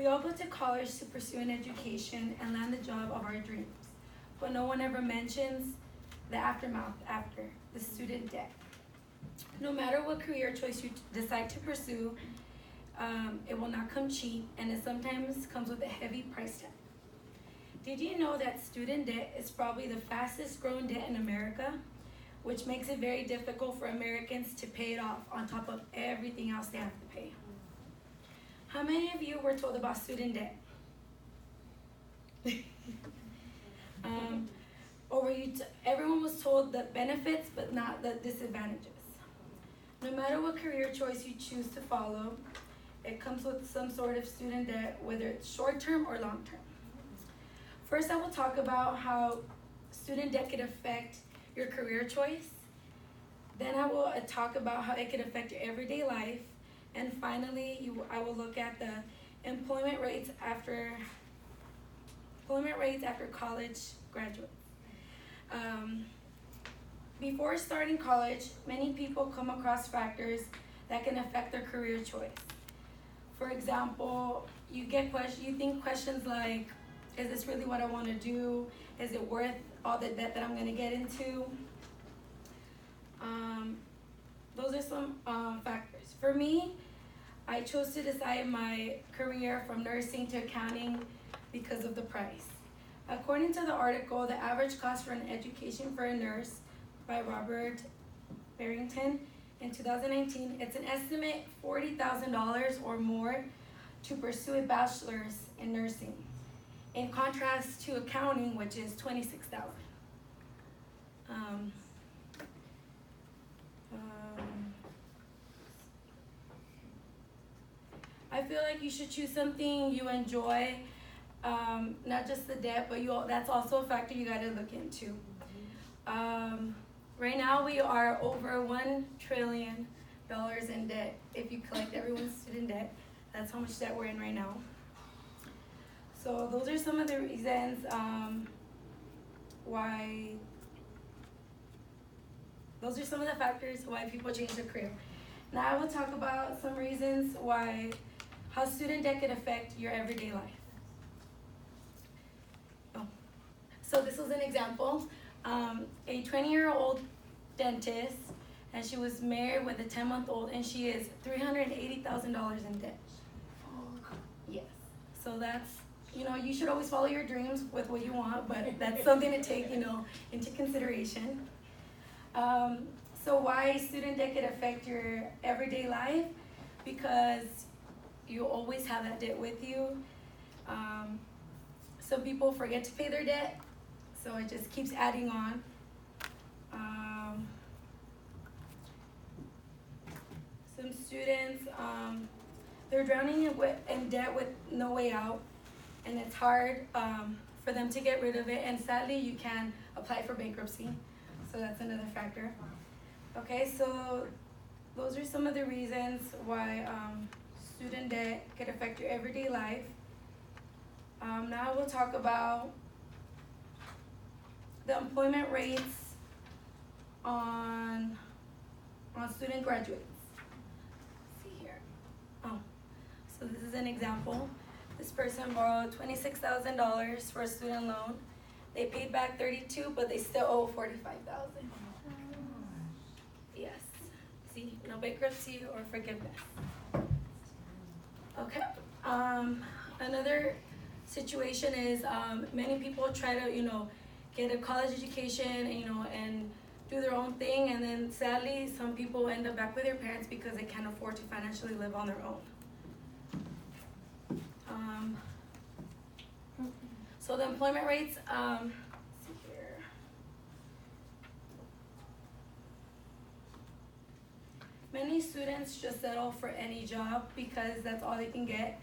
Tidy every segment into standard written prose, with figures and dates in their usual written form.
We all go to college to pursue an education and land the job of our dreams, but no one ever mentions the aftermath after, the student debt. No matter what career choice you decide to pursue, it will not come cheap, and it sometimes comes with a heavy price tag. Did you know that student debt is probably the fastest growing debt in America, which makes it very difficult for Americans to pay it off on top of everything else they have to pay? How many of you were told about student debt? Or were you everyone was told the benefits but not the disadvantages? No matter what career choice you choose to follow, it comes with some sort of student debt, whether it's short-term or long-term. First, I will talk about how student debt could affect your career choice. Then I will talk about how it could affect your everyday life. And finally, I will look at the employment rates after college graduates. Before starting college, many people come across factors that can affect their career choice. For example, you think questions like, is this really what I want to do? Is it worth all the debt that I'm going to get into? Those are some factors. For me, I chose to decide my career from nursing to accounting because of the price. According to the article, the average cost for an education for a nurse by Robert Barrington in 2019, it's an estimate $40,000 or more to pursue a bachelor's in nursing, in contrast to accounting, which is $26,000. I feel like you should choose something you enjoy, not just the debt, but that's also a factor you got to look into. Right now we are over $1 trillion in debt. If you collect everyone's student debt, that's how much debt we're in right now. So those are some of the reasons those are some of the factors why people change their career. Now I will talk about some reasons how student debt could affect your everyday life. So this was an example. A 20-year-old dentist, and she was married with a 10-month-old, and she is $380,000 in debt. Yes. So that's, you should always follow your dreams with what you want, but that's something to take, into consideration. So why student debt could affect your everyday life? Because you always have that debt with you. Some people forget to pay their debt, so it just keeps adding on. Some students, they're drowning in debt with no way out, and it's hard for them to get rid of it, and sadly you can apply for bankruptcy, so that's another factor. Okay, so those are some of the reasons why student debt could affect your everyday life. Now we'll talk about the employment rates on student graduates. Let's see here. So this is an example. This person borrowed $26,000 for a student loan. They paid back $32,000, but they still owe $45,000. Yes. See, no bankruptcy or forgiveness. Okay. Another situation is many people try to, get a college education, and do their own thing, and then sadly, some people end up back with their parents because they can't afford to financially live on their own. So the employment rates, let's see here. Many students just settle for any job because that's all they can get.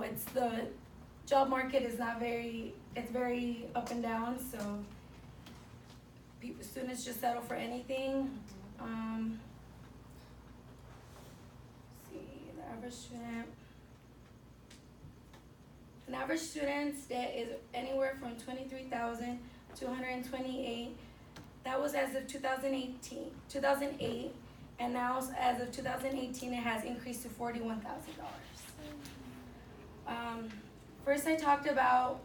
It's the job market is it's very up and down, so students just settle for anything. Let's see, the average student. An average student's debt is anywhere from $23,000 to $128,000. That was as of 2008, and now as of 2018 it has increased to $41,000. First I talked about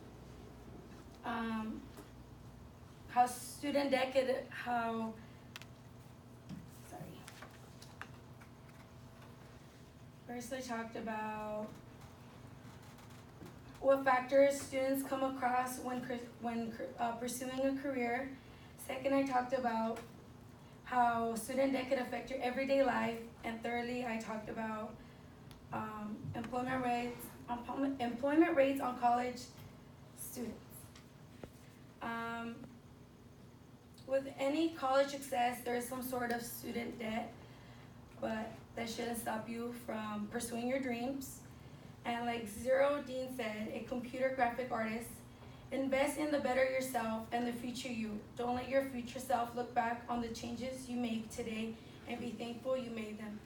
how student debt could, First I talked about what factors students come across when pursuing a career. Second, I talked about how student debt could affect your everyday life. And thirdly, I talked about employment rates on college students. With any college success, there is some sort of student debt, but that shouldn't stop you from pursuing your dreams. And like Zero Dean said, a computer graphic artist, invest in the better yourself and the future you. Don't let your future self look back on the changes you make today and be thankful you made them.